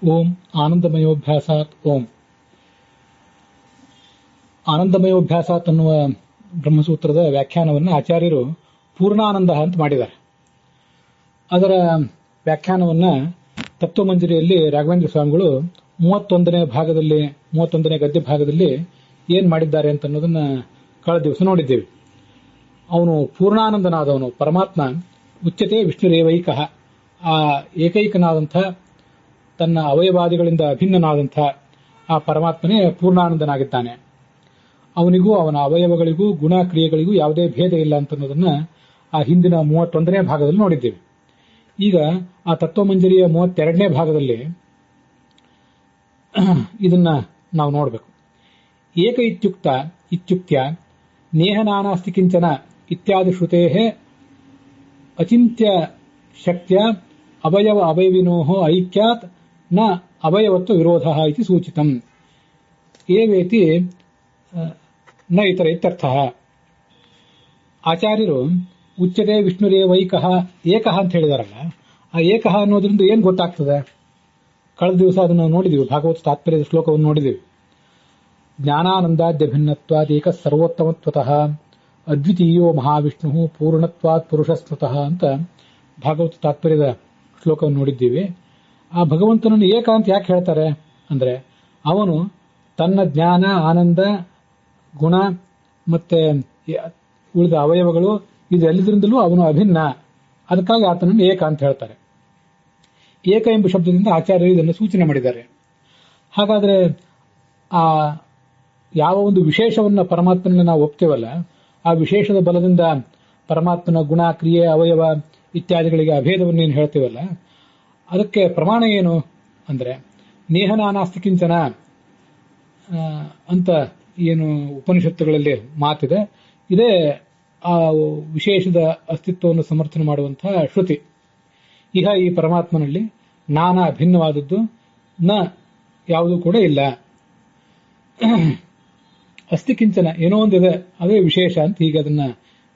ಓಂ ಆನಂದಮಯೋಭ್ಯಾಸಾತ್ ಓಂ. ಆನಂದಮಯೋಭ್ಯಾಸಾತ್ ಅನ್ನುವ ಬ್ರಹ್ಮಸೂತ್ರದ ವ್ಯಾಖ್ಯಾನವನ್ನು ಆಚಾರ್ಯರು ಪೂರ್ಣಾನಂದ ಅಂತ ಮಾಡಿದ್ದಾರೆ. ಅದರ ವ್ಯಾಖ್ಯಾನವನ್ನು ತತ್ವಮಂಜರಿಯಲ್ಲಿ ರಾಘವೇಂದ್ರ ಸ್ವಾಮಿಗಳು 31ನೇ ಗದ್ಯ ಭಾಗದಲ್ಲಿ ಏನ್ ಮಾಡಿದ್ದಾರೆ ಅಂತ ಅನ್ನೋದನ್ನ ಕಳೆದ ದಿವಸ ನೋಡಿದ್ದೇವೆ. ಅವನು ಪೂರ್ಣಾನಂದನಾದವನು ಪರಮಾತ್ಮ, ಉಚ್ಯತೆ ವಿಷ್ಣುರೇವೈಕಃ, ಆ ಏಕೈಕನಾದಂಥ ತನ್ನ ಅವಯವಾದಿಗಳಿಂದ ಅಭಿನ್ನನಾದಂಥ ಆ ಪರಮಾತ್ಮನೇ ಪೂರ್ಣಾನಂದನಾಗಿದ್ದಾನೆ. ಅವನಿಗೂ ಅವನ ಅವಯವಗಳಿಗೂ ಗುಣ ಕ್ರಿಯೆಗಳಿಗೂ ಯಾವುದೇ ಭೇದ ಇಲ್ಲ ಅಂತನ್ನೋದನ್ನ ಆ ಹಿಂದಿನ 31ನೇ ಭಾಗದಲ್ಲಿ ನೋಡಿದ್ದೇವೆ. ಈಗ ಆ ತತ್ವಮಂಜರಿಯ 32ನೇ ಭಾಗದಲ್ಲಿ ಇದನ್ನ ನಾವು ನೋಡಬೇಕು. ಏಕ ಇತ್ಯುಕ್ತ್ಯ ನೇಹ ನಾನಾಸ್ತಿ ಕಿಂಚನ ಇತ್ಯಾದಿ ಶ್ರುತೇ ಅಚಿಂತ್ಯ ಶಕ್ತಿಯ ಅವಯವ ಅವಯವಿನೋಃ ಐಕ್ಯಾತ್ ನ ಅವಯವತ್ವ ವಿರೋಧ ಇತಿ ಸೂಚಿತಂ ಏವೇತಿ ನ ಇತರ ಇತ್ಯರ್ಥಃ. ಆಚಾರ್ಯರು ಉಚ್ಯತೆ ವಿಷ್ಣುರೇವೈಕಃ ಏಕಃ ಅಂತ ಹೇಳಿದಾರಲ್ಲ, ಆ ಏಕಃ ಅನ್ನೋದ್ರಿಂದ ಏನ್ ಗೊತ್ತಾಗ್ತದೆ? ಕಳೆದ ದಿವಸ ಅದನ್ನು ನೋಡಿದೀವಿ, ಭಾಗವತ ತಾತ್ಪರ್ಯದ ಶ್ಲೋಕವನ್ನು ನೋಡಿದೀವಿ. ಜ್ಞಾನಾನಂದಾದ್ಯ ಭಿನ್ನತ್ವಾದ್ ಏಕ ಸರ್ವೋತ್ತಮತ್ವತಃ ಅದ್ವಿತೀಯೋ ಮಹಾವಿಷ್ಣು ಪೂರ್ಣತ್ವಾತ್ ಪುರುಷಸ್ಮೃತಃ ಅಂತ ಭಾಗವತ ತಾತ್ಪರ್ಯದ ಶ್ಲೋಕವನ್ನು ನೋಡಿದ್ದೀವಿ. ಆ ಭಗವಂತನನ್ನು ಏಕ ಅಂತ ಯಾಕೆ ಹೇಳ್ತಾರೆ ಅಂದ್ರೆ, ಅವನು ತನ್ನ ಜ್ಞಾನ, ಆನಂದ, ಗುಣ ಮತ್ತೆ ಉಳಿದ ಅವಯವಗಳು ಇದೆಲ್ಲದರಿಂದಲೂ ಅವನು ಅಭಿನ್ನ. ಅದಕ್ಕಾಗಿ ಆತನನ್ನು ಏಕ ಅಂತ ಹೇಳ್ತಾರೆ. ಏಕ ಎಂಬ ಶಬ್ದದಿಂದ ಆಚಾರ್ಯರು ಇದನ್ನು ಸೂಚನೆ ಮಾಡಿದ್ದಾರೆ. ಹಾಗಾದ್ರೆ ಆ ಯಾವ ಒಂದು ವಿಶೇಷವನ್ನ ಪರಮಾತ್ಮನ ನಾವು ಒಪ್ತೇವಲ್ಲ, ಆ ವಿಶೇಷದ ಬಲದಿಂದ ಪರಮಾತ್ಮನ ಗುಣ, ಕ್ರಿಯೆ, ಅವಯವ ಇತ್ಯಾದಿಗಳಿಗೆ ಅಭೇದವನ್ನೇನು ಹೇಳ್ತೇವಲ್ಲ, ಅದಕ್ಕೆ ಪ್ರಮಾಣ ಏನು ಅಂದ್ರೆ ನೇಹನಾನಾಸ್ತಿ ಕಿಂಚನ ಅಂತ ಏನು ಉಪನಿಷತ್ತುಗಳಲ್ಲಿ ಮಾತಿದೆ, ಇದೇ ಆ ವಿಶೇಷದ ಅಸ್ತಿತ್ವವನ್ನು ಸಮರ್ಥನೆ ಮಾಡುವಂತಹ ಶ್ರುತಿ. ಈಗ ಈ ಪರಮಾತ್ಮನಲ್ಲಿ ನಾನಾ ಭಿನ್ನವಾದದ್ದು ನ ಯಾವುದೂ ಕೂಡ ಇಲ್ಲ. ಅಸ್ತಿ ಕಿಂಚನ ಏನೋ ಒಂದಿದೆ, ಅದೇ ವಿಶೇಷ ಅಂತ ಹೀಗೆ ಅದನ್ನ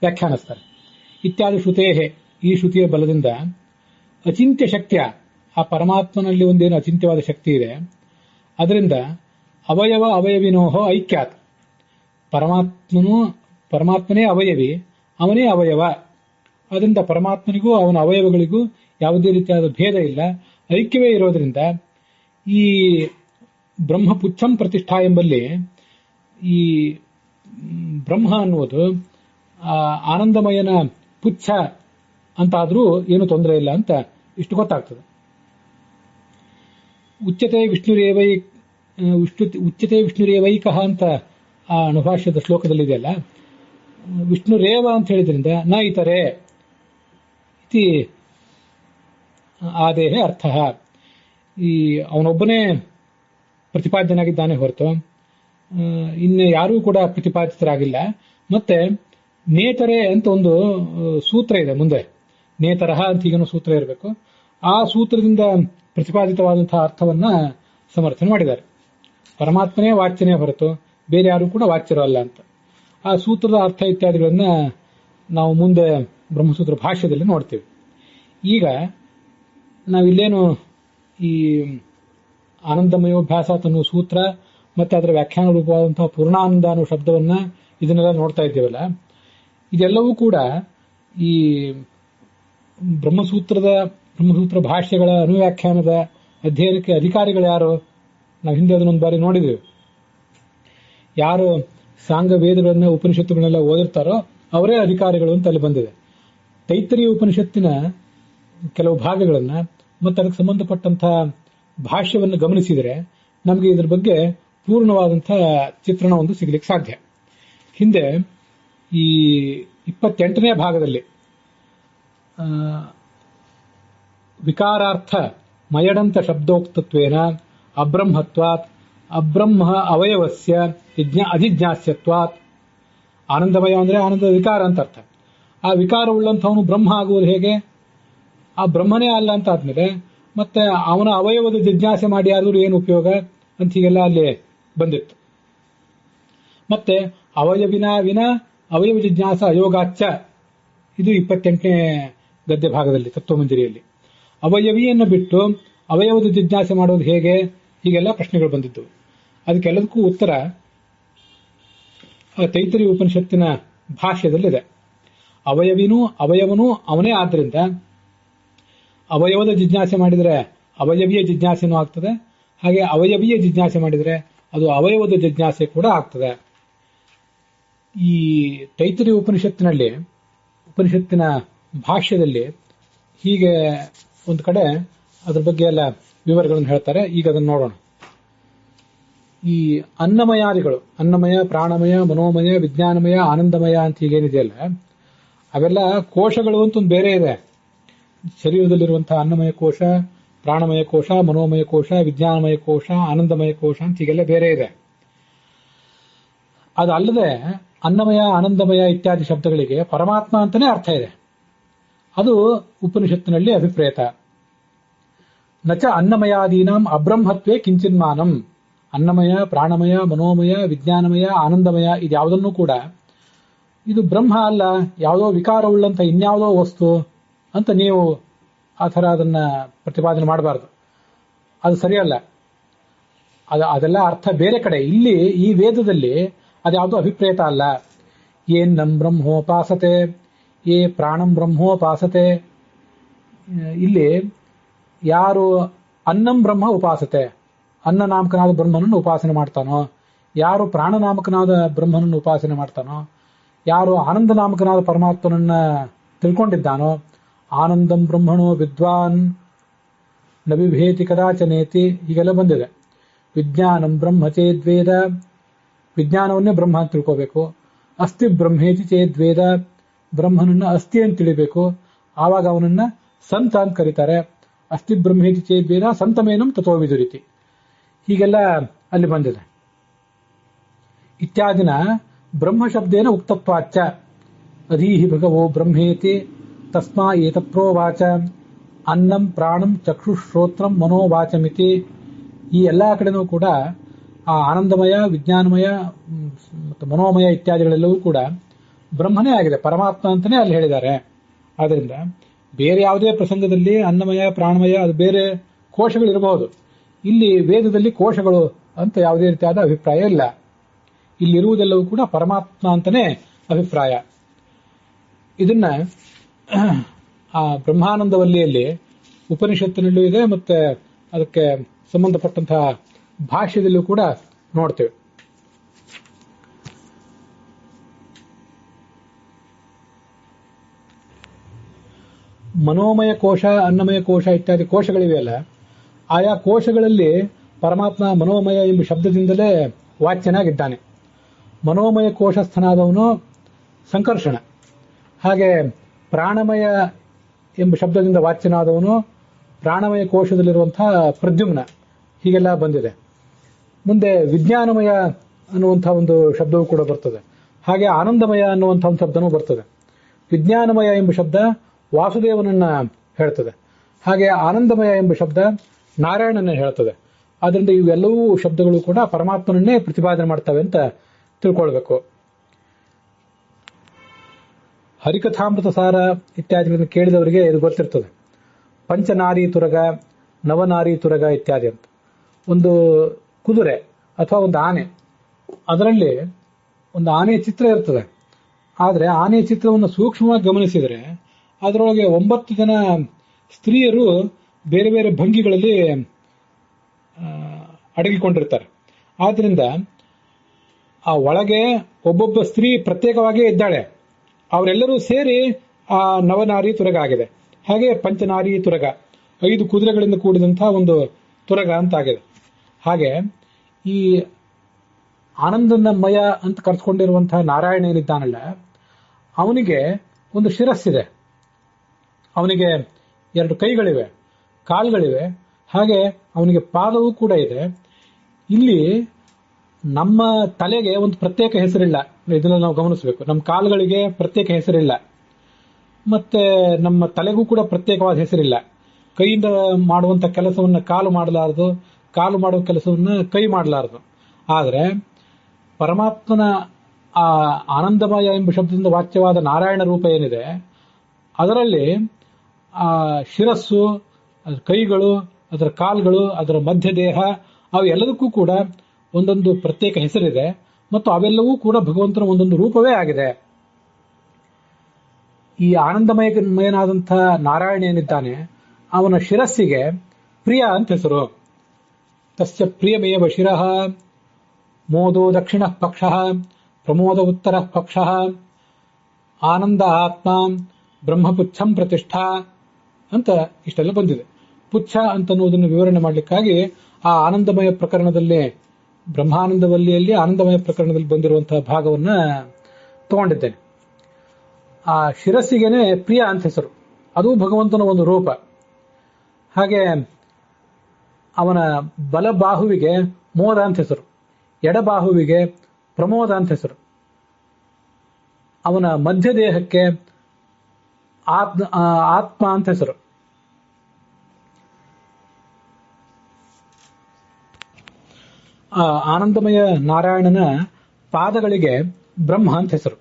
ವ್ಯಾಖ್ಯಾನಿಸ್ತಾರೆ. ಇತ್ಯಾದಿ ಶ್ರುತೇಹೆ, ಈ ಶ್ರುತಿಯ ಬಲದಿಂದ ಅಚಿಂತ್ಯ ಶಕ್ತಿಯ, ಆ ಪರಮಾತ್ಮನಲ್ಲಿ ಒಂದೇನು ಅಚಿಂತ್ಯವಾದ ಶಕ್ತಿ ಇದೆ, ಅದರಿಂದ ಅವಯವ ಅವಯವಿನೋಹ ಐಕ್ಯಾತ್, ಪರಮಾತ್ಮನೇ ಅವಯವಿ, ಅವನೇ ಅವಯವ. ಅದರಿಂದ ಪರಮಾತ್ಮನಿಗೂ ಅವನ ಅವಯವಗಳಿಗೂ ಯಾವುದೇ ರೀತಿಯಾದ ಭೇದ ಇಲ್ಲ, ಐಕ್ಯವೇ ಇರೋದ್ರಿಂದ ಈ ಬ್ರಹ್ಮಪುಚ್ಛಂ ಪ್ರತಿಷ್ಠಾ ಎಂಬಲ್ಲಿ ಈ ಬ್ರಹ್ಮ ಅನ್ನುವುದು ಆನಂದಮಯನ ಪುಚ್ಛ ಅಂತಾದ್ರೂ ಏನು ತೊಂದರೆ ಇಲ್ಲ ಅಂತ ಇಷ್ಟು ಗೊತ್ತಾಗ್ತದೆ. ಉಚ್ಯತೆ ವಿಷ್ಣುರೇವೈಕಃ ಅಂತ ಆ ಅನುಭಾಷ್ಯದ ಶ್ಲೋಕದಲ್ಲಿದೆಯಲ್ಲ, ವಿಷ್ಣುರೇವ ಅಂತ ಹೇಳಿದ್ರಿಂದ ನ ಇತರೆ ಇತಿ ಆದೇಹ ಅರ್ಥ. ಈ ಅವನೊಬ್ಬನೇ ಪ್ರತಿಪಾದ್ಯನಾಗಿದ್ದಾನೆ ಹೊರತು ಇನ್ನು ಯಾರೂ ಕೂಡ ಪ್ರತಿಪಾದಿತರಾಗಿಲ್ಲ. ಮತ್ತೆ ನೇತರೆ ಅಂತ ಒಂದು ಸೂತ್ರ ಇದೆ ಮುಂದೆ, ನೇತರಹ ಅಂತ ಈಗೇನೋ ಸೂತ್ರ ಇರಬೇಕು. ಆ ಸೂತ್ರದಿಂದ ಪ್ರತಿಪಾದಿತವಾದಂತಹ ಅರ್ಥವನ್ನ ಸಮರ್ಥನೆ ಮಾಡಿದ್ದಾರೆ. ಪರಮಾತ್ಮನೇ ವಾಚ್ಯನೇ ಹೊರತು ಬೇರೆ ಯಾರು ಕೂಡ ವಾಚ್ಯರು ಅಲ್ಲ ಅಂತ. ಆ ಸೂತ್ರದ ಅರ್ಥ ಇತ್ಯಾದಿಗಳನ್ನ ನಾವು ಮುಂದೆ ಬ್ರಹ್ಮಸೂತ್ರ ಭಾಷ್ಯದಲ್ಲಿ ನೋಡ್ತೀವಿ. ಈಗ ನಾವಿಲ್ಲೇನು ಈ ಆನಂದಮಯೋಭ್ಯಾಸ ಅನ್ನುವ ಸೂತ್ರ ಮತ್ತೆ ಅದರ ವ್ಯಾಖ್ಯಾನ ರೂಪವಾದಂತಹ ಪೂರ್ಣಾನಂದ ಅನ್ನೋ ಶಬ್ದವನ್ನ ಇದನ್ನೆಲ್ಲ ನೋಡ್ತಾ ಇದ್ದೇವಲ್ಲ, ಇದೆಲ್ಲವೂ ಕೂಡ ಈ ಬ್ರಹ್ಮಸೂತ್ರ ಭಾಷ್ಯಗಳ ಅನುವ್ಯಾಖ್ಯಾನದ ಅಧ್ಯಯನಕ್ಕೆ ಅಧಿಕಾರಿಗಳು ಯಾರು? ನಾವು ಹಿಂದೆ ಅದನ್ನೊಂದು ಬಾರಿ ನೋಡಿದ್ದೇವೆ. ಯಾರು ಸಾಂಗ ವೇದಗಳನ್ನ ಉಪನಿಷತ್ತುಗಳನ್ನೆಲ್ಲ ಓದಿರ್ತಾರೋ ಅವರೇ ಅಧಿಕಾರಿಗಳು ಅಂತ ಅಲ್ಲಿ ಬಂದಿದೆ. ತೈತ್ತರೀಯ ಉಪನಿಷತ್ತಿನ ಕೆಲವು ಭಾಗಗಳನ್ನ ಮತ್ತೆ ಅದಕ್ಕೆ ಸಂಬಂಧಪಟ್ಟಂತಹ ಭಾಷ್ಯವನ್ನು ಗಮನಿಸಿದರೆ ನಮಗೆ ಇದರ ಬಗ್ಗೆ ಪೂರ್ಣವಾದಂತಹ ಚಿತ್ರಣ ಒಂದು ಸಿಗಲಿಕ್ಕೆ ಸಾಧ್ಯ. ಹಿಂದೆ ಈ 28ನೇ ಭಾಗದಲ್ಲಿ ವಿಕಾರಾರ್ಥ ಮಯಡಂತ ಶಬ್ದೋಕ್ತತ್ವೇನ ಅಬ್ರಹ್ಮತ್ವಾತ್ ಅಬ್ರಹ್ಮ ಅವಯವಸ್ಯ ಅಧಿಜ್ಞಾಸ್ಯತ್ವಾತ್, ಆನಂದಮಯ ಅಂದ್ರೆ ಆನಂದದ ವಿಕಾರ ಅಂತ ಅರ್ಥ. ಆ ವಿಕಾರವುಳ್ಳಂಥವನು ಬ್ರಹ್ಮ ಆಗುವುದು ಹೇಗೆ? ಆ ಬ್ರಹ್ಮನೇ ಅಲ್ಲ ಅಂತ ಆದ್ಮೇಲೆ ಮತ್ತೆ ಅವನ ಅವಯವದ ಜಿಜ್ಞಾಸೆ ಮಾಡಿ ಆದ್ರೂ ಏನು ಉಪಯೋಗ ಅಂತ ಹೀಗೆಲ್ಲ ಅಲ್ಲಿ ಬಂದಿತ್ತು. ಮತ್ತೆ ಅವಯವಿನ ಅವಯವ ಜಿಜ್ಞಾಸ ಅಯೋಗಾಚ್ಚ, ಇದು 28ನೇ ಗದ್ಯ ಭಾಗದಲ್ಲಿ ತತ್ವಮಂಜರಿಯಲ್ಲಿ ಅವಯವಿಯನ್ನು ಬಿಟ್ಟು ಅವಯವದ ಜಿಜ್ಞಾಸೆ ಮಾಡೋದು ಹೇಗೆ, ಹೀಗೆಲ್ಲ ಪ್ರಶ್ನೆಗಳು ಬಂದಿದ್ದು. ಅದಕ್ಕೆಲ್ಲದಕ್ಕೂ ಉತ್ತರ ತೈತರಿಯ ಉಪನಿಷತ್ತಿನ ಭಾಷ್ಯದಲ್ಲಿದೆ. ಅವಯವನು ಅವನೇ ಆದ್ದರಿಂದ ಅವಯವದ ಜಿಜ್ಞಾಸೆ ಮಾಡಿದರೆ ಅವಯವೀಯ ಜಿಜ್ಞಾಸೆನೂ ಆಗ್ತದೆ, ಹಾಗೆ ಅವಯವೀಯ ಜಿಜ್ಞಾಸೆ ಮಾಡಿದರೆ ಅದು ಅವಯವದ ಜಿಜ್ಞಾಸೆ ಕೂಡ ಆಗ್ತದೆ. ಈ ತೈತರಿಯ ಉಪನಿಷತ್ತಿನ ಭಾಷ್ಯದಲ್ಲಿ ಹೀಗೆ ಒಂದು ಕಡೆ ಅದ್ರ ಬಗ್ಗೆ ಎಲ್ಲ ವಿವರಗಳನ್ನು ಹೇಳ್ತಾರೆ. ಈಗ ಅದನ್ನು ನೋಡೋಣ. ಈ ಅನ್ನಮಯಾದಿಗಳು, ಅನ್ನಮಯ, ಪ್ರಾಣಮಯ, ಮನೋಮಯ, ವಿಜ್ಞಾನಮಯ, ಆನಂದಮಯ ಅಂತ ಹೀಗೇನಿದೆಯಲ್ಲ, ಅವೆಲ್ಲ ಕೋಶಗಳು ಅಂತ ಒಂದು ಬೇರೆ ಇದೆ. ಶರೀರದಲ್ಲಿರುವಂತಹ ಅನ್ನಮಯ ಕೋಶ, ಪ್ರಾಣಮಯ ಕೋಶ, ಮನೋಮಯ ಕೋಶ, ವಿಜ್ಞಾನಮಯ ಕೋಶ, ಆನಂದಮಯ ಕೋಶ ಅಂತ ಹೀಗೆಲ್ಲ ಬೇರೆ ಇದೆ. ಅದಲ್ಲದೆ ಅನ್ನಮಯ, ಆನಂದಮಯ ಇತ್ಯಾದಿ ಶಬ್ದಗಳಿಗೆ ಪರಮಾತ್ಮ ಅಂತಾನೆ ಅರ್ಥ ಇದೆ. ಅದು ಉಪನಿಷತ್ತಿನಲ್ಲಿ ಅಭಿಪ್ರೇತ. ನಚ ಅನ್ನಮಯಾದೀನಾಂ ಅಬ್ರಹ್ಮತ್ವೇ ಕಿಂಚಿನ್ಮಾನಂ. ಅನ್ನಮಯ, ಪ್ರಾಣಮಯ, ಮನೋಮಯ, ವಿಜ್ಞಾನಮಯ, ಆನಂದಮಯ ಇದ್ಯಾವುದನ್ನು ಕೂಡ ಇದು ಬ್ರಹ್ಮ ಅಲ್ಲ, ಯಾವುದೋ ವಿಕಾರವುಳ್ಳಂತ ಇನ್ಯಾವುದೋ ವಸ್ತು ಅಂತ ನೀವು ಆ ಥರ ಅದನ್ನ ಪ್ರತಿಪಾದನೆ ಮಾಡಬಾರದು. ಅದು ಸರಿಯಲ್ಲ. ಅದೆಲ್ಲ ಅರ್ಥ ಬೇರೆ ಕಡೆ. ಇಲ್ಲಿ ಈ ವೇದದಲ್ಲಿ ಅದ್ಯಾವುದೋ ಅಭಿಪ್ರೇತ ಅಲ್ಲ. ಏನ್ನಂ ಬ್ರಹ್ಮೋಪಾಸತೆ, ಏ ಪ್ರಾಣಂ ಬ್ರಹ್ಮೋಪಾಸತೆ. ಇಲ್ಲಿ ಯಾರು ಅನ್ನಂ ಬ್ರಹ್ಮ ಉಪಾಸತೆ, ಅನ್ನ ನಾಮಕನಾದ ಬ್ರಹ್ಮನನ್ನು ಉಪಾಸನೆ ಮಾಡ್ತಾನೋ, ಯಾರು ಪ್ರಾಣನಾಮಕನಾದ ಬ್ರಹ್ಮನನ್ನು ಉಪಾಸನೆ ಮಾಡ್ತಾನೋ, ಯಾರು ಆನಂದ ನಾಮಕನಾದ ಪರಮಾತ್ಮನನ್ನ ತಿಳ್ಕೊಂಡಿದ್ದಾನೋ, ಆನಂದಂ ಬ್ರಹ್ಮಣೋ ವಿದ್ವಾನ್ ನ ಬಿಭೇತಿ ಕದಾಚನೇತಿ ಹೀಗೆಲ್ಲ ಬಂದಿದೆ. ವಿಜ್ಞಾನಂ ಬ್ರಹ್ಮ ಚೇದ್ವೇದ, ವಿಜ್ಞಾನವನ್ನೇ ಬ್ರಹ್ಮ ಅಂತ ತಿಳ್ಕೋಬೇಕು. ಅಸ್ತಿ ಬ್ರಹ್ಮೇತಿ ಚೇದ್ವೇದ, ಬ್ರಹ್ಮನನ್ನ ಅಸ್ಥಿ ಅಂತ ತಿಳಿಬೇಕು. ಆವಾಗ ಅವನನ್ನ ಸಂತ ಅಂತ ಕರೀತಾರೆ. ಅಸ್ತಿ ಬ್ರಹ್ಮೇತಿ ಚೇದ್ವೇದ ಸಂತಮೇನಂ ತಥೋ ವಿದುರಿತಿ ಹೀಗೆಲ್ಲ ಅಲ್ಲಿ ಬಂದಿದೆ. ಇತ್ಯಾದಿನ ಬ್ರಹ್ಮಶಬ್ದೇನ ಉಕ್ತತ್ವಾಚ್ಚ ಅಧೀಹಿ ಭಗವೋ ಬ್ರಹ್ಮೇತಿ ತಸ್ಮಾ ಏತತ್ಪ್ರೋವಾಚ ಅನ್ನಂ ಪ್ರಾಣಂ ಚಕ್ಷುಶ್ರೋತ್ರಂ ಮನೋವಾಚಮಿತಿ. ಈ ಎಲ್ಲಾ ಕಡೆನೂ ಕೂಡ ಆ ಆನಂದಮಯ, ವಿಜ್ಞಾನಮಯ ಮತ್ತು ಮನೋಮಯ ಇತ್ಯಾದಿಗಳೆಲ್ಲವೂ ಕೂಡ ಬ್ರಹ್ಮನೇ ಆಗಿದೆ, ಪರಮಾತ್ಮ ಅಂತಾನೆ ಅಲ್ಲಿ ಹೇಳಿದ್ದಾರೆ. ಆದ್ದರಿಂದ ಬೇರೆ ಯಾವುದೇ ಪ್ರಸಂಗದಲ್ಲಿ ಅನ್ನಮಯ, ಪ್ರಾಣಮಯ ಅದು ಬೇರೆ ಕೋಶಗಳಿರಬಹುದು. ಇಲ್ಲಿ ವೇದದಲ್ಲಿ ಕೋಶಗಳು ಅಂತ ಯಾವುದೇ ರೀತಿಯಾದ ಅಭಿಪ್ರಾಯ ಇಲ್ಲ. ಇಲ್ಲಿರುವುದೆಲ್ಲವೂ ಕೂಡ ಪರಮಾತ್ಮ ಅಂತಾನೆ ಅಭಿಪ್ರಾಯ. ಇದನ್ನ ಆ ಬ್ರಹ್ಮಾನಂದವಲ್ಲಿಯಲ್ಲಿ ಉಪನಿಷತ್ತಿನಲ್ಲೂ ಇದೆ, ಮತ್ತೆ ಅದಕ್ಕೆ ಸಂಬಂಧಪಟ್ಟಂತಹ ಭಾಷ್ಯದಲ್ಲೂ ಕೂಡ ನೋಡ್ತೇವೆ. ಮನೋಮಯ ಕೋಶ, ಅನ್ನಮಯ ಕೋಶ ಇತ್ಯಾದಿ ಕೋಶಗಳಿವೆಯಲ್ಲ, ಆಯಾ ಕೋಶಗಳಲ್ಲಿ ಪರಮಾತ್ಮ ಮನೋಮಯ ಎಂಬ ಶಬ್ದದಿಂದಲೇ ವಾಚ್ಯನಾಗಿದ್ದಾನೆ. ಮನೋಮಯ ಕೋಶಸ್ಥನಾದವನು ಸಂಕರ್ಷಣ, ಹಾಗೆ ಪ್ರಾಣಮಯ ಎಂಬ ಶಬ್ದದಿಂದ ವಾಚ್ಯನಾದವನು ಪ್ರಾಣಮಯ ಕೋಶದಲ್ಲಿರುವಂತಹ ಪ್ರದ್ಯುಮ್ನ, ಹೀಗೆಲ್ಲ ಬಂದಿದೆ. ಮುಂದೆ ವಿಜ್ಞಾನಮಯ ಅನ್ನುವಂತಹ ಒಂದು ಶಬ್ದವೂ ಕೂಡ ಬರ್ತದೆ. ಹಾಗೆ ಆನಂದಮಯ ಅನ್ನುವಂತಹ ಒಂದು ಶಬ್ದನೂ ಬರ್ತದೆ. ವಿಜ್ಞಾನಮಯ ಎಂಬ ಶಬ್ದ ವಾಸುದೇವನನ್ನ ಹೇಳ್ತದೆ, ಹಾಗೆ ಆನಂದಮಯ ಎಂಬ ಶಬ್ದ ನಾರಾಯಣನ ಹೇಳ್ತದೆ. ಆದ್ರಿಂದ ಇವೆಲ್ಲವೂ ಶಬ್ದಗಳು ಕೂಡ ಪರಮಾತ್ಮನನ್ನೇ ಪ್ರತಿಪಾದನೆ ಮಾಡ್ತವೆ ಅಂತ ತಿಳ್ಕೊಳ್ಬೇಕು. ಹರಿಕಥಾಮೃತ ಸಾರ ಇತ್ಯಾದಿಗಳನ್ನು ಕೇಳಿದವರಿಗೆ ಇದು ಗೊತ್ತಿರ್ತದೆ. ಪಂಚನಾರಿ ತುರಗ, ನವನಾರಿ ತುರಗ ಇತ್ಯಾದಿ ಅಂತ. ಒಂದು ಕುದುರೆ ಅಥವಾ ಒಂದು ಆನೆ, ಅದರಲ್ಲಿ ಒಂದು ಆನೆಯ ಚಿತ್ರ ಇರ್ತದೆ. ಆದರೆ ಆನೆಯ ಚಿತ್ರವನ್ನು ಸೂಕ್ಷ್ಮವಾಗಿ ಗಮನಿಸಿದರೆ ಅದರೊಳಗೆ 9 ಜನ ಸ್ತ್ರೀಯರು ಬೇರೆ ಬೇರೆ ಭಂಗಿಗಳಲ್ಲಿ ಅಡಗಿಕೊಂಡಿರ್ತಾರೆ. ಆದ್ರಿಂದ ಆ ಒಳಗೆ ಒಬ್ಬೊಬ್ಬ ಸ್ತ್ರೀ ಪ್ರತ್ಯೇಕವಾಗಿಯೇ ಇದ್ದಾಳೆ. ಅವರೆಲ್ಲರೂ ಸೇರಿ ಆ ನವನಾರಿ ತುರಗ ಆಗಿದೆ. ಹಾಗೆ ಪಂಚನಾರಿ ತುರಗ, 5 ಕುದುರೆಗಳಿಂದ ಕೂಡಿದಂತಹ ಒಂದು ತುರಗ ಅಂತ ಆಗಿದೆ. ಹಾಗೆ ಈ ಆನಂದಮಯ ಅಂತ ಕರೆಸ್ಕೊಂಡಿರುವಂತಹ ನಾರಾಯಣ ಏನಿದ್ದಾನಲ್ಲ, ಅವನಿಗೆ ಒಂದು ಶಿರಸ್ಸಿದೆ, ಅವನಿಗೆ 2 ಕೈಗಳಿವೆ, ಕಾಲುಗಳಿವೆ, ಹಾಗೆ ಅವನಿಗೆ ಪಾದವೂ ಕೂಡ ಇದೆ. ಇಲ್ಲಿ ನಮ್ಮ ತಲೆಗೆ ಒಂದು ಪ್ರತ್ಯೇಕ ಹೆಸರಿಲ್ಲ, ಇದನ್ನ ನಾವು ಗಮನಿಸಬೇಕು. ನಮ್ಮ ಕಾಲುಗಳಿಗೆ ಪ್ರತ್ಯೇಕ ಹೆಸರಿಲ್ಲ, ಮತ್ತೆ ನಮ್ಮ ತಲೆಗೂ ಕೂಡ ಪ್ರತ್ಯೇಕವಾದ ಹೆಸರಿಲ್ಲ. ಕೈಯಿಂದ ಮಾಡುವಂತ ಕೆಲಸವನ್ನ ಕಾಲು ಮಾಡಲಾರದು, ಕಾಲು ಮಾಡುವ ಕೆಲಸವನ್ನ ಕೈ ಮಾಡಲಾರದು. ಆದರೆ ಪರಮಾತ್ಮನ ಆ ಆನಂದಮಯ ಎಂಬ ಶಬ್ದದಿಂದ ವಾಚ್ಯವಾದ ನಾರಾಯಣ ರೂಪ ಏನಿದೆ, ಅದರಲ್ಲಿ ಆ ಶಿರಸ್ಸು, ಕೈಗಳು ಅದರ ಕಾಲುಗಳು, ಅದರ ಮಧ್ಯ ದೇಹ, ಅವು ಎಲ್ಲದಕ್ಕೂ ಕೂಡ ಒಂದೊಂದು ಪ್ರತ್ಯೇಕ ಹೆಸರಿದೆ ಮತ್ತು ಅವೆಲ್ಲವೂ ಕೂಡ ಭಗವಂತನ ಒಂದೊಂದು ರೂಪವೇ ಆಗಿದೆ. ಈ ಆನಂದಮಯನಾದಂತಹ ನಾರಾಯಣ ಏನಿದ್ದಾನೆ ಅವನ ಶಿರಸ್ಸಿಗೆ ಪ್ರಿಯ ಅಂತ ಹೆಸರು. ತಸ್ಯ ಪ್ರಿಯಮೇವ ಶಿರಃ ಮೋದೋ ದಕ್ಷಿಣ ಪಕ್ಷ ಪ್ರಮೋದ ಉತ್ತರ ಪಕ್ಷ ಆನಂದ ಆತ್ಮ ಬ್ರಹ್ಮಪುಚ್ಛಂ ಪ್ರತಿಷ್ಠಾ ಅಂತ ಇಷ್ಟೆಲ್ಲ ಬಂದಿದೆ. ಪುಚ್ಛ ಅಂತನ್ನುವುದನ್ನು ವಿವರಣೆ ಮಾಡಲಿಕ್ಕಾಗಿ ಆ ಆನಂದಮಯ ಪ್ರಕರಣದಲ್ಲಿ, ಬ್ರಹ್ಮಾನಂದವಲ್ಲಿಯಲ್ಲಿ ಆನಂದಮಯ ಪ್ರಕರಣದಲ್ಲಿ ಬಂದಿರುವಂತಹ ಭಾಗವನ್ನ ತಗೊಂಡಿದ್ದೇನೆ. ಆ ಶಿರಸ್ಸಿಗೆನೆ ಪ್ರಿಯ ಅಂತ ಹೆಸರು, ಅದು ಭಗವಂತನ ಒಂದು ರೂಪ. ಹಾಗೆ ಅವನ ಬಲಬಾಹುವಿಗೆ ಮೋದ ಅಂತ ಹೆಸರು, ಎಡಬಾಹುವಿಗೆ ಪ್ರಮೋದ ಅಂತ ಹೆಸರು, ಅವನ ಮಧ್ಯ ದೇಹಕ್ಕೆ ಆತ್ಮ ಅಂತ ಹೆಸರು. ಆ ಆನಂದಮಯ ನಾರಾಯಣನ ಪಾದಗಳಿಗೆ ಬ್ರಹ್ಮ ಅಂತ ಹೆಸರು.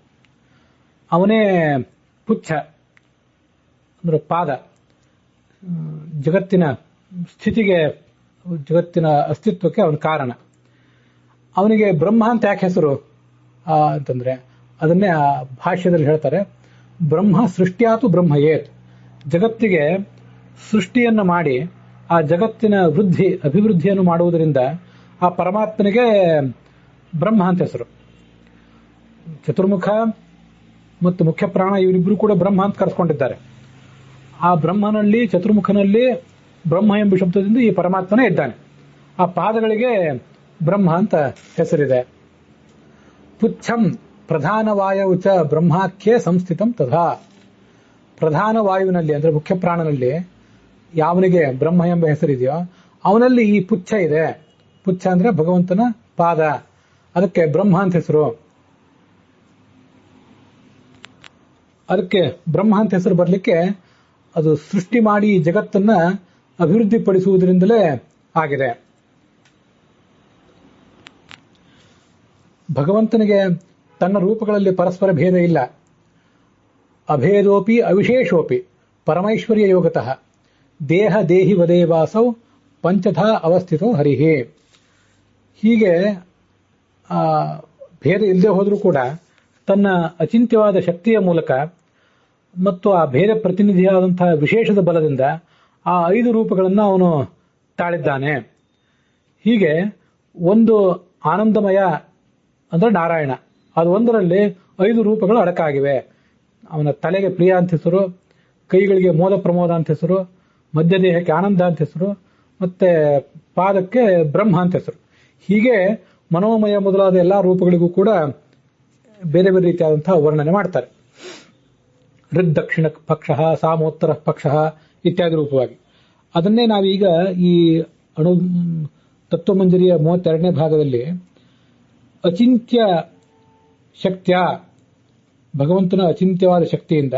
ಅವನೇ ಪುಚ್ಛ ಅಂದ್ರೆ ಪಾದ, ಜಗತ್ತಿನ ಸ್ಥಿತಿಗೆ, ಜಗತ್ತಿನ ಅಸ್ತಿತ್ವಕ್ಕೆ ಅವನ ಕಾರಣ. ಅವನಿಗೆ ಬ್ರಹ್ಮ ಅಂತ ಯಾಕೆ ಹೆಸರು ಅಂತಂದ್ರೆ ಅದನ್ನೇ ಆ ಭಾಷ್ಯದಲ್ಲಿ ಹೇಳ್ತಾರೆ. ಬ್ರಹ್ಮ ಸೃಷ್ಟ್ಯಾತು ಬ್ರಹ್ಮಯೇತ್, ಜಗತ್ತಿಗೆ ಸೃಷ್ಟಿಯನ್ನು ಮಾಡಿ ಆ ಜಗತ್ತಿನ ಅಭಿವೃದ್ಧಿಯನ್ನು ಮಾಡುವುದರಿಂದ ಆ ಪರಮಾತ್ಮನಿಗೆ ಬ್ರಹ್ಮ ಅಂತ ಹೆಸರು. ಚತುರ್ಮುಖ ಮತ್ತು ಮುಖ್ಯ ಪ್ರಾಣ ಇವರಿಬ್ಬರು ಕೂಡ ಬ್ರಹ್ಮ ಅಂತ ಕರೆಸ್ಕೊಂಡಿದ್ದಾರೆ. ಆ ಬ್ರಹ್ಮನಲ್ಲಿ, ಚತುರ್ಮುಖನಲ್ಲಿ ಬ್ರಹ್ಮ ಎಂಬ ಶಬ್ದದಿಂದ ಈ ಪರಮಾತ್ಮನೇ ಇದ್ದಾನೆ. ಆ ಪಾದಗಳಿಗೆ ಬ್ರಹ್ಮ ಅಂತ ಹೆಸರಿದೆ. ಪುಚ್ಛಂ ಪ್ರಧಾನ ವಾಯುಚ ಬ್ರಹ್ಮಾಖ್ಯೆ ಸಂಸ್ಥಿತಂ ತಥಾ, ಪ್ರಧಾನ ವಾಯುವಿನಲ್ಲಿ ಅಂದ್ರೆ ಮುಖ್ಯ ಪ್ರಾಣನಲ್ಲಿ ಯಾವನಿಗೆ ಬ್ರಹ್ಮ ಎಂಬ ಹೆಸರಿದೆಯೋ ಅವನಲ್ಲಿ ಈ ಪುಚ್ಛ ಇದೆ. ಪುಚ್ಛ ಅಂದ್ರೆ ಭಗವಂತನ ಪಾದ, ಅದಕ್ಕೆ ಬ್ರಹ್ಮ ಅಂತ ಹೆಸರು. ಅದಕ್ಕೆ ಬ್ರಹ್ಮ ಅಂತ ಹೆಸರು ಬರಲಿಕ್ಕೆ ಅದು ಸೃಷ್ಟಿ ಮಾಡಿ ಜಗತ್ತನ್ನ ಅಭಿವೃದ್ಧಿಪಡಿಸುವುದರಿಂದಲೇ ಆಗಿದೆ. ಭಗವಂತನಿಗೆ ತನ್ನ ರೂಪಗಳಲ್ಲಿ ಪರಸ್ಪರ ಭೇದ ಇಲ್ಲ. ಅಭೇದೋಪಿ ಅವಿಶೇಷೋಪಿ ಪರಮೈಶ್ವರ್ಯ ಯೋಗತಃ ದೇಹ ದೇಹಿ ವದೇವಾಸೌ ಪಂಚಧಾ ಅವಸ್ಥಿತೋ ಹರಿಹಿ. ಹೀಗೆ ಭೇದ ಇಲ್ಲದೆ ಹೋದರೂ ಕೂಡ ತನ್ನ ಅಚಿಂತ್ಯವಾದ ಶಕ್ತಿಯ ಮೂಲಕ ಮತ್ತು ಆ ಭೇದ ಪ್ರತಿನಿಧಿಯಾದಂತಹ ವಿಶೇಷದ ಬಲದಿಂದ ಆ 5 ರೂಪಗಳನ್ನು ಅವನು ತಾಳಿದ್ದಾನೆ. ಹೀಗೆ ಒಂದು ಆನಂದಮಯ ಅಂದ್ರೆ ನಾರಾಯಣ, ಅದು ಒಂದರಲ್ಲಿ 5 ರೂಪಗಳು ಅಡಕಾಗಿವೆ. ಅವನ ತಲೆಗೆ ಪ್ರಿಯ ಅಂತ ಹೆಸರು, ಕೈಗಳಿಗೆ ಮೋದ ಪ್ರಮೋದ ಅಂತ ಹೆಸರು, ಮಧ್ಯ ದೇಹಕ್ಕೆ ಆನಂದ ಅಂತ ಹೆಸರು, ಮತ್ತೆ ಪಾದಕ್ಕೆ ಬ್ರಹ್ಮ ಅಂತ ಹೆಸರು. ಹೀಗೆ ಮನೋಮಯ ಮೊದಲಾದ ಎಲ್ಲಾ ರೂಪಗಳಿಗೂ ಕೂಡ ಬೇರೆ ಬೇರೆ ರೀತಿಯಾದಂತಹ ವರ್ಣನೆ ಮಾಡ್ತಾರೆ. ಋಗ್ ದಕ್ಷಿಣ ಪಕ್ಷ, ಸಾಮೋತ್ತರ ಪಕ್ಷ ಇತ್ಯಾದಿ ರೂಪವಾಗಿ. ಅದನ್ನೇ ನಾವೀಗ ಈ ಅಣು ತತ್ವಮಂಜರಿಯ 32ನೇ ಭಾಗದಲ್ಲಿ ಅಚಿಂತ್ಯ ಶಕ್ತಿಯ, ಭಗವಂತನ ಅಚಿಂತ್ಯವಾದ ಶಕ್ತಿಯಿಂದ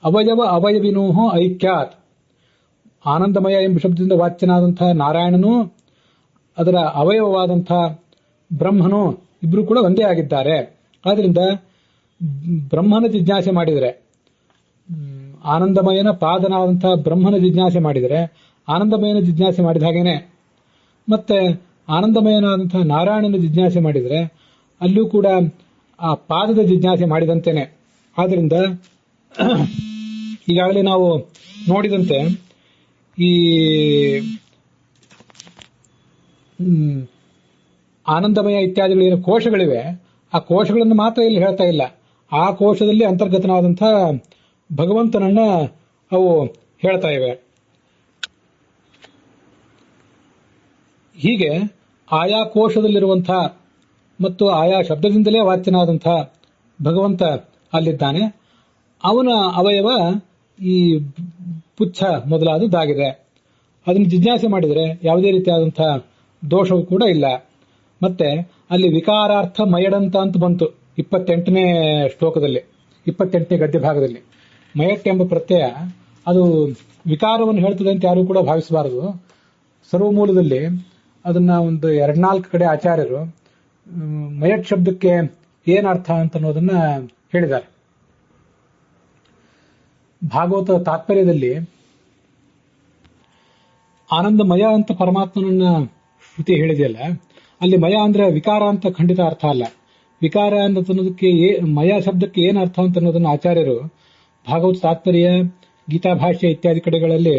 ಅವಯವ ಅವಯವಿನೋಹೋ ಐಕ್ಯಾತ್, ಆನಂದಮಯ ಎಂಬ ಶಬ್ದದಿಂದ ವಾಚ್ಯನಾದಂತಹ ನಾರಾಯಣನು ಅದರ ಅವಯವವಾದಂತಹ ಬ್ರಹ್ಮನು ಇಬ್ರು ಕೂಡ ಒಂದೇ ಆಗಿದ್ದಾರೆ. ಆದ್ರಿಂದ ಬ್ರಹ್ಮನ ಜಿಜ್ಞಾಸೆ ಮಾಡಿದರೆ, ಆನಂದಮಯನ ಪಾದನಾದಂತಹ ಬ್ರಹ್ಮನ ಜಿಜ್ಞಾಸೆ ಮಾಡಿದರೆ ಆನಂದಮಯನ ಜಿಜ್ಞಾಸೆ ಮಾಡಿದ ಹಾಗೇನೆ, ಮತ್ತೆ ಆನಂದಮಯನಾದಂತಹ ನಾರಾಯಣನ ಜಿಜ್ಞಾಸೆ ಮಾಡಿದರೆ ಅಲ್ಲೂ ಕೂಡ ಆ ಪಾದದ ಜಿಜ್ಞಾಸೆ ಮಾಡಿದಂತೆನೆ. ಆದ್ರಿಂದ ಈಗಾಗಲೇ ನಾವು ನೋಡಿದಂತೆ ಈ ಆನಂದಮಯ ಇತ್ಯಾದಿಗಳೇನು ಕೋಶಗಳಿವೆ, ಆ ಕೋಶಗಳನ್ನು ಮಾತ್ರ ಇಲ್ಲಿ ಹೇಳ್ತಾ ಇಲ್ಲ, ಆ ಕೋಶದಲ್ಲಿ ಅಂತರ್ಗತನಾದಂತಹ ಭಗವಂತನನ್ನ ಅವು ಹೇಳ್ತಾ ಇವೆ. ಹೀಗೆ ಆಯಾ ಕೋಶದಲ್ಲಿರುವಂತಹ ಮತ್ತು ಆಯಾ ಶಬ್ದದಿಂದಲೇ ವಾಚ್ಯನಾದಂತಹ ಭಗವಂತ ಅಲ್ಲಿದ್ದಾನೆ. ಅವನ ಅವಯವ ಈ ಪುಚ್ಛ ಮೊದಲಾದದ್ದಾಗಿದೆ. ಅದನ್ನು ಜಿಜ್ಞಾಸೆ ಮಾಡಿದರೆ ಯಾವುದೇ ರೀತಿಯಾದಂತಹ ದೋಷವೂ ಕೂಡ ಇಲ್ಲ. ಮತ್ತೆ ಅಲ್ಲಿ ವಿಕಾರಾರ್ಥ ಮಯಡಂತ ಅಂತ ಬಂತು 28ನೇ ಶ್ಲೋಕದಲ್ಲಿ, 28ನೇ ಗದ್ಯ ಭಾಗದಲ್ಲಿ. ಮಯಟ್ ಎಂಬ ಪ್ರತ್ಯಯ ಅದು ವಿಕಾರವನ್ನು ಹೇಳ್ತದೆ ಅಂತ ಯಾರು ಕೂಡ ಭಾವಿಸಬಾರದು. ಸರ್ವಮೂಲದಲ್ಲಿ ಅದನ್ನ ಒಂದು 2-4 ಕಡೆ ಆಚಾರ್ಯರು ಮಯಟ್ ಶಬ್ದಕ್ಕೆ ಏನರ್ಥ ಅಂತ ಅನ್ನೋದನ್ನ ಹೇಳಿದ್ದಾರೆ. ಭಾಗವತ ತಾತ್ಪರ್ಯದಲ್ಲಿ ಆನಂದಮಯ ಅಂತ ಪರಮಾತ್ಮನನ್ನ ಶ್ರುತಿ ಹೇಳಿದೆಯಲ್ಲ, ಅಲ್ಲಿ ಮಯ ಅಂದ್ರೆ ವಿಕಾರ ಅಂತ ಖಂಡಿತ ಅರ್ಥ ಅಲ್ಲ. ವಿಕಾರ ಅನ್ನೋದಕ್ಕೆ ಮಯ ಶಬ್ದಕ್ಕೆ ಏನು ಅರ್ಥ ಅಂತ ಅನ್ನೋದನ್ನ ಆಚಾರ್ಯರು ಭಾಗವತ ತಾತ್ಪರ್ಯ, ಗೀತಾ ಭಾಷ್ಯ ಇತ್ಯಾದಿ ಕಡೆಗಳಲ್ಲಿ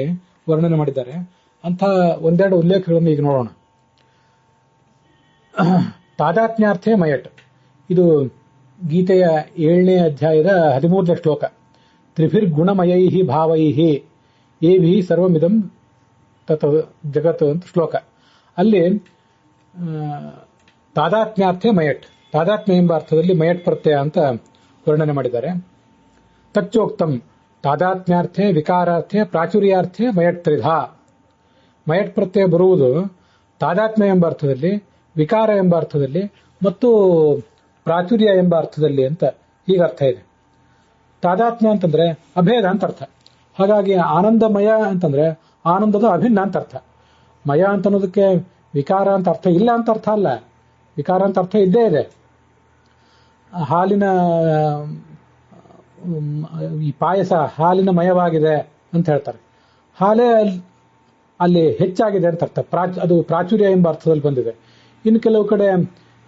ವರ್ಣನೆ ಮಾಡಿದ್ದಾರೆ. ಅಂಥ ಒಂದೆರಡು ಉಲ್ಲೇಖಗಳನ್ನು ಈಗ ನೋಡೋಣ. ತಾದಾತ್ಮ್ಯಾರ್ಥೇ ಮಯಟ್, ಇದು ಗೀತೆಯ 7ನೇ ಅಧ್ಯಾಯದ 13ನೇ ಶ್ಲೋಕ. ತ್ರಿಭಿರ್ಗುಣಮಯೈ ಭಾವೈ ಏಭಿ ಸರ್ವಮಿದಂ ತತ್ ಜಗತ್ ಅಂತ ಶ್ಲೋಕ. ಅಲ್ಲಿ ತಾದಾತ್ಮ್ಯಾರ್ಥೇ ಮಯಟ್, ತಾದಾತ್ಮ್ಯ ಎಂಬ ಅರ್ಥದಲ್ಲಿ ಮಯಟ್ ಪ್ರತ್ಯಯ ಅಂತ ವರ್ಣನೆ ಮಾಡಿದ್ದಾರೆ. ತಚ್ಚೋಕ್ತಂ ತಾದಾತ್ಮ್ಯಾರ್ಥೆ ವಿಕಾರಾರ್ಥೆ ಪ್ರಾಚುರ್ಯಾರ್ಥೆ ಮಯಟ್ ತ್ರಿಧಾ. ಮಯಟ್ ಪ್ರತ್ಯಯ ಬರುವುದು ತಾದಾತ್ಮ್ಯ ಎಂಬ ಅರ್ಥದಲ್ಲಿ, ವಿಕಾರ ಎಂಬ ಅರ್ಥದಲ್ಲಿ ಮತ್ತು ಪ್ರಾಚುರ್ಯ ಎಂಬ ಅರ್ಥದಲ್ಲಿ ಅಂತ ಹೀಗೆ ಅರ್ಥ ಇದೆ. ತಾದಾತ್ಮ್ಯ ಅಂತಂದ್ರೆ ಅಭೇದ ಅಂತ ಅರ್ಥ. ಹಾಗಾಗಿ ಆನಂದಮಯ ಅಂತಂದ್ರೆ ಆನಂದದ ಅಭಿನ್ನ ಅಂತ ಅರ್ಥ. ಮಯ ಅಂತ ಅನ್ನೋದಕ್ಕೆ ವಿಕಾರ ಅಂತ ಅರ್ಥ ಇಲ್ಲ ಅಂತ ಅರ್ಥ ಅಲ್ಲ, ವಿಕಾರ ಅಂತ ಅರ್ಥ ಇದ್ದೇ ಇದೆ. ಹಾಲಿನ ಈ ಪಾಯಸ ಹಾಲಿನ ಮಯವಾಗಿದೆ ಅಂತ ಹೇಳ್ತಾರೆ. ಹಾಲೇ ಅಲ್ಲಿ ಹೆಚ್ಚಾಗಿದೆ ಅಂತ ಅರ್ಥ. ಅದು ಪ್ರಾಚುರ್ಯ ಎಂಬ ಅರ್ಥದಲ್ಲಿ ಬಂದಿದೆ. ಇನ್ನು ಕೆಲವು ಕಡೆ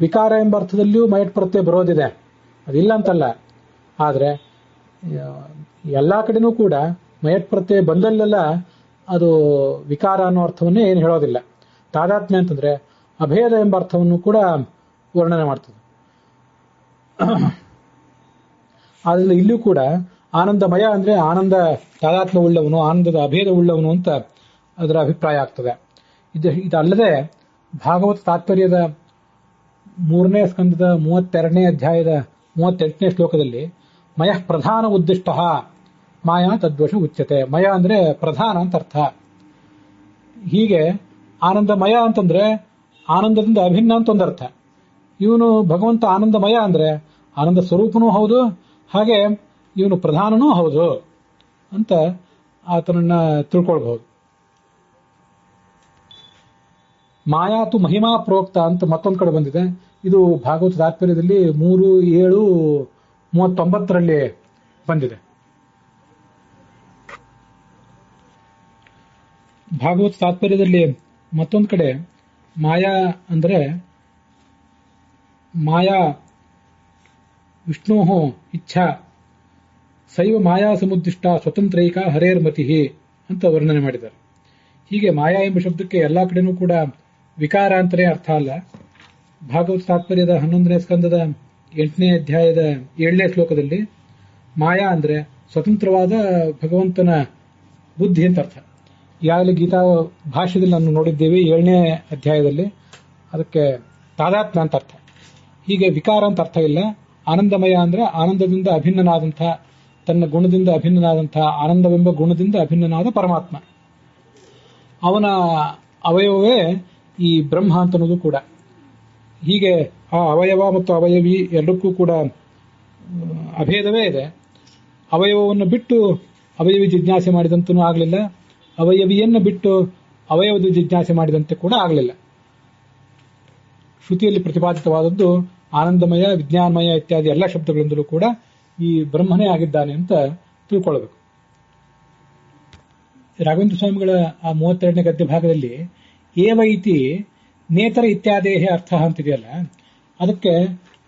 ವಿಕಾರ ಎಂಬ ಅರ್ಥದಲ್ಲಿಯೂ ಮಯಟ್ ಪ್ರತ್ಯಯ ಬರೋದಿದೆ, ಅದಿಲ್ಲ ಅಂತಲ್ಲ. ಆದರೆ ಎಲ್ಲಾ ಕಡೆನೂ ಕೂಡ ಮಯಟ್ ಪ್ರತ್ಯಯ ಬಂದಲ್ಲೆಲ್ಲ ಅದು ವಿಕಾರ ಅನ್ನೋ ಅರ್ಥವನ್ನೇ ಏನು ಹೇಳೋದಿಲ್ಲ. ತಾದಾತ್ಮ್ಯ ಅಂತಂದ್ರೆ ಅಭೇದ ಎಂಬ ಅರ್ಥವನ್ನು ಕೂಡ ವರ್ಣನೆ ಮಾಡ್ತದೆ. ಆದ್ರಿಂದ ಇಲ್ಲೂ ಕೂಡ ಆನಂದಮಯ ಅಂದ್ರೆ ಆನಂದ ತಾದಾತ್ಮ್ಯ ಉಳ್ಳವನು, ಆನಂದದ ಅಭೇದ ಉಳ್ಳವನು ಅಂತ ಅದರ ಅಭಿಪ್ರಾಯ ಆಗ್ತದೆ. ಇದಲ್ಲದೆ ಭಾಗವತ ತಾತ್ಪರ್ಯದ 3ನೇ ಸ್ಕಂದದ 32ನೇ ಅಧ್ಯಾಯದ 38ನೇ ಶ್ಲೋಕದಲ್ಲಿ ಮಯ ಪ್ರಧಾನ ಉದ್ದಿಷ್ಟ ಮಾಯಾ ತದ್ವಶ ಉಚ್ಯತೆ. ಮಯ ಅಂದ್ರೆ ಪ್ರಧಾನ ಅಂತ ಅರ್ಥ. ಹೀಗೆ ಆನಂದಮಯ ಅಂತಂದ್ರೆ ಆನಂದದಿಂದ ಅಭಿನ್ನ ಅಂತ ಒಂದರ್ಥ. ಇವನು ಭಗವಂತ ಆನಂದಮಯ ಅಂದ್ರೆ ಆನಂದ ಸ್ವರೂಪನೂ ಹೌದು, ಹಾಗೆ ಇವನು ಪ್ರಧಾನನೂ ಹೌದು ಅಂತ ಆತನನ್ನ ತಿಳ್ಕೊಳ್ಬಹುದು. ಮಾಯಾತು ಮಹಿಮಾ ಪ್ರೋಕ್ತ ಅಂತ ಮತ್ತೊಂದು ಕಡೆ ಬಂದಿದೆ. ಇದು ಭಾಗವತ ತಾತ್ಪರ್ಯದಲ್ಲಿ 3:7:39 ಬಂದಿದೆ. ಭಾಗವತ ತಾತ್ಪರ್ಯದಲ್ಲಿ ಮತ್ತೊಂದು ಕಡೆ ಮಾಯಾ ಅಂದ್ರೆ ಮಾಯಾ ವಿಷ್ಣೋ ಇಚ್ಛಾ ಸೈವ ಮಾಯಾ ಸಮುದ್ದಿಷ್ಟ ಸ್ವತಂತ್ರೈಕ ಹರೇರ್ಮತಿ ಅಂತ ವರ್ಣನೆ ಮಾಡಿದ್ದಾರೆ. ಹೀಗೆ ಮಾಯಾ ಎಂಬ ಶಬ್ದಕ್ಕೆ ಎಲ್ಲಾ ಕಡೆನೂ ಕೂಡ ವಿಕಾರ ಅಂತಲೇ ಅರ್ಥ ಅಲ್ಲ. ಭಾಗವತ ತಾತ್ಪರ್ಯದ 11ನೇ ಸ್ಕಂದದ 8ನೇ ಅಧ್ಯಾಯದ 7ನೇ ಶ್ಲೋಕದಲ್ಲಿ ಮಾಯಾ ಅಂದ್ರೆ ಸ್ವತಂತ್ರವಾದ ಭಗವಂತನ ಬುದ್ಧಿ ಅಂತ ಅರ್ಥ. ಈಗಾಗಲೇ ಗೀತಾ ಭಾಷ್ಯದಲ್ಲಿ ನಾನು ನೋಡಿದ್ದೇವೆ 7ನೇ ಅಧ್ಯಾಯದಲ್ಲಿ ಅದಕ್ಕೆ ತಾದಾತ್ಮ್ಯ ಅಂತ ಅರ್ಥ. ಹೀಗೆ ವಿಕಾರ ಅಂತ ಅರ್ಥ ಇಲ್ಲ. ಆನಂದಮಯ ಅಂದ್ರೆ ಆನಂದದಿಂದ ಅಭಿನ್ನನಾದಂಥ, ತನ್ನ ಗುಣದಿಂದ ಅಭಿನ್ನನಾದಂಥ, ಆನಂದವೆಂಬ ಗುಣದಿಂದ ಅಭಿನ್ನನಾದ ಪರಮಾತ್ಮ. ಅವನ ಅವಯವವೇ ಈ ಬ್ರಹ್ಮ ಅಂತ ಅನ್ನೋದು ಕೂಡ. ಹೀಗೆ ಆ ಅವಯವ ಮತ್ತು ಅವಯವಿ ಎರಡಕ್ಕೂ ಕೂಡ ಅಭೇದವೇ ಇದೆ. ಅವಯವವನ್ನು ಬಿಟ್ಟು ಅವಯವಿ ಜಿಜ್ಞಾಸೆ ಮಾಡಿದಂತೂ ಆಗಲಿಲ್ಲ, ಅವಯವಿಯನ್ನು ಬಿಟ್ಟು ಅವಯವದ ಜಿಜ್ಞಾಸೆ ಮಾಡಿದಂತೆ ಕೂಡ ಆಗಲಿಲ್ಲ. ಶ್ರುತಿಯಲ್ಲಿ ಪ್ರತಿಪಾದಿತವಾದದ್ದು ಆನಂದಮಯ, ವಿಜ್ಞಾನಮಯ ಇತ್ಯಾದಿ ಎಲ್ಲ ಶಬ್ದಗಳಿಂದಲೂ ಕೂಡ ಈ ಬ್ರಹ್ಮನೇ ಆಗಿದ್ದಾನೆ ಅಂತ ತಿಳ್ಕೊಳ್ಬೇಕು. ರಾಘವೇಂದ್ರ ಸ್ವಾಮಿಗಳ ಆ 32ನೇ ಗದ್ಯ ಭಾಗದಲ್ಲಿ ಏವ ಇತಿ ನೇತರ ಇತ್ಯಾದೇಹ ಅರ್ಥ ಅಂತಿದೆಯಲ್ಲ, ಅದಕ್ಕೆ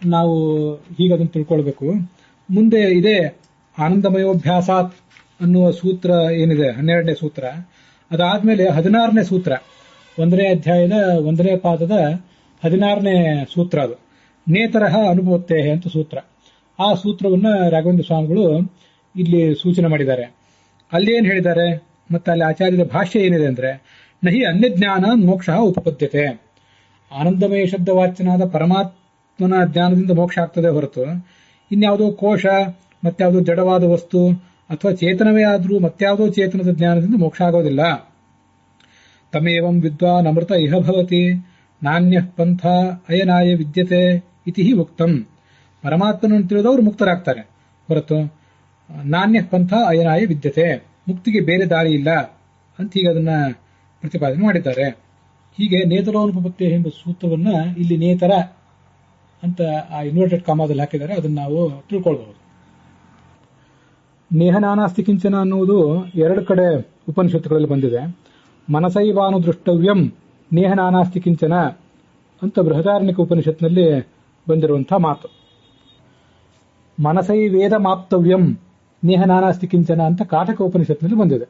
ನಾವು ಹೀಗೆ ಅದನ್ನು ತಿಳ್ಕೊಳ್ಬೇಕು. ಮುಂದೆ ಇದೇ ಆನಂದಮಯೋಭ್ಯಾಸಾತ್ ಅನ್ನುವ ಸೂತ್ರ ಏನಿದೆ 12ನೇ ಸೂತ್ರ, ಅದಾದ್ಮೇಲೆ 16ನೇ ಸೂತ್ರ 1ನೇ ಅಧ್ಯಾಯದ 1ನೇ ಪಾದದ 16ನೇ ಸೂತ್ರ, ಅದು ನೇತರಹ ಅನುಭವತ್ತೇ ಅಂತ ಸೂತ್ರ. ಆ ಸೂತ್ರವನ್ನ ರಾಘವೇಂದ್ರ ಸ್ವಾಮಿಗಳು ಇಲ್ಲಿ ಸೂಚನೆ ಮಾಡಿದ್ದಾರೆ. ಅಲ್ಲಿ ಏನ್ ಹೇಳಿದ್ದಾರೆ ಮತ್ತೆ ಅಲ್ಲಿ ಆಚಾರ್ಯರ ಭಾಷ್ಯ ಏನಿದೆ ಅಂದ್ರೆ, ನಹಿ ಅನ್ಯಜ್ಞಾನ ಮೋಕ್ಷ ಉಪಪದ್ಯತೆ. ಆನಂದಮಯ ಶಬ್ದವಾಚ್ಯನಾದ ಪರಮಾತ್ಮನ ಜ್ಞಾನದಿಂದ ಮೋಕ್ಷ ಆಗ್ತದೆ ಹೊರತು ಇನ್ಯಾವುದೋ ಕೋಶ ಮತ್ಯಾವುದೋ ಜಡವಾದ ವಸ್ತು ಅಥವಾ ಚೇತನವೇ ಆದರೂ ಮತ್ಯಾವುದೋ ಚೇತನದ ಜ್ಞಾನದಿಂದ ಮೋಕ್ಷ ಆಗೋದಿಲ್ಲ. ತಮೇವಂ ವಿದ್ವಾನ್ ಅಮೃತ ಇಹ ಭವತಿ ನಾಣ್ಯ ಪಂಥ ಅಯನಾಯ ವಿದ್ಯತೆ ಇತಿ ಉಕ್ತಂ. ಪರಮಾತ್ಮನನ್ನು ತಿಳಿದವರು ಮುಕ್ತರಾಗ್ತಾರೆ ಹೊರತು ನಾಣ್ಯ ಪಂಥ ಅಯನಾಯ ವಿದ್ಯತೆ, ಮುಕ್ತಿಗೆ ಬೇರೆ ದಾರಿ ಇಲ್ಲ ಅಂತ ಹೀಗೆ ಅದನ್ನ ಪ್ರತಿಪಾದನೆ ಮಾಡಿದ್ದಾರೆ. ಹೀಗೆ ನೇತರೋನುಪಪತ್ತಿ ಎಂಬ ಸೂತ್ರವನ್ನ ಇಲ್ಲಿ ನೇತರ ಅಂತ ಆ ಇನ್ವರ್ಟೆಡ್ ಕಾಮಾದಲ್ಲಿ ಹಾಕಿದ್ದಾರೆ. ಅದನ್ನ ನಾವು ತಿಳ್ಕೊಳ್ಬಹುದು. ನೇಹ ನಾನಾಸ್ತಿ ಕಿಂಚನ ಅನ್ನುವುದು 2 ಕಡೆ ಉಪನಿಷತ್ತುಗಳಲ್ಲಿ ಬಂದಿದೆ. ಮನಸೈವಾನು ದೃಷ್ಟವ್ಯಂ ನೇಹ ನಾನಾಸ್ತಿ ಕಿಂಚನ ಅಂತ ಬೃಹದಾರಣ್ಯಕ ಉಪನಿಷತ್ನಲ್ಲಿ ಬಂದಿರುವಂತಹ ಮಾತು. ಮನಸೈ ವೇದ ಮಾಪ್ತವ್ಯಂ ನೇಹ ನಾನಾಸ್ತಿ ಕಿಂಚನ ಅಂತ ಕಾಟಕ ಉಪನಿಷತ್ನಲ್ಲಿ ಬಂದಿದೆ.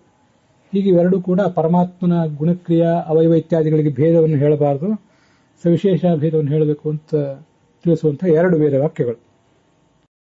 ಹೀಗೆ ಇವೆರಡೂ ಕೂಡ ಪರಮಾತ್ಮನ ಗುಣಕ್ರಿಯಾ ಅವಯವ ಇತ್ಯಾದಿಗಳಿಗೆ ಭೇದವನ್ನು ಹೇಳಬಾರದು, ಸವಿಶೇಷ ಭೇದವನ್ನು ಹೇಳಬೇಕು ಅಂತ ತಿಳಿಸುವಂತಹ ಎರಡು ವೇದ ವಾಕ್ಯಗಳು.